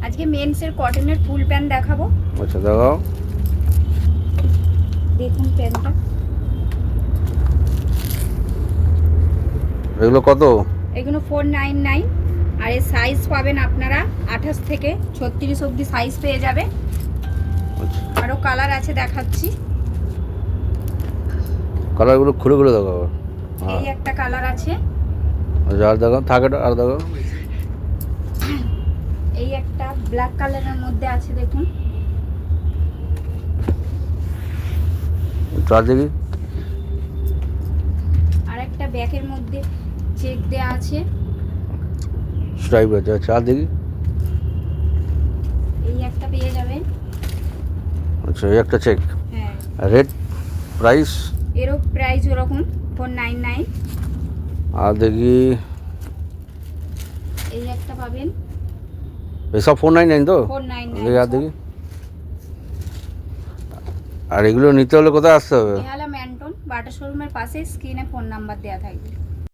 আজকে মেন্সের কটনের full pant দেখাবো। আচ্ছা দেখাও। দেখুন প্যান্টটা, এগুলো কত? এগুলো 499। আর এর সাইজ পাবেন আপনারা 28 থেকে 36 অবধি সাইজ পেয়ে যাবে। আচ্ছা, আরও কালার আছে দেখাচ্ছি। কালারগুলো খুলে খুলে দেখাও। এই একটা কালার আছে, আচ্ছা আর দেখাও, থাকে আর দেখাও। এই একটা ব্ল্যাক কালারের মধ্যে আছে দেখুন। চার দেখি। আর একটা ব্যাকের মধ্যে চেক দেয়া আছে। স্ট্রাইপ আছে, চার দেখি। এই একটা পেয়ে যাবেন। আচ্ছা এই একটা চেক। হ্যাঁ, রেড প্রাইস? এরও প্রাইস ওরকম 499। আর দেখি, এই একটা পাবেন এসব 499 তো? 499। দেখি আর দেখি। আর এগুলো নিতে হলে কোথায় আসতে হবে? বেহালা ম্যান্টন বাটা শোরুমের পাশে স্ক্রিনে ফোন নাম্বার দেওয়া থাকবে।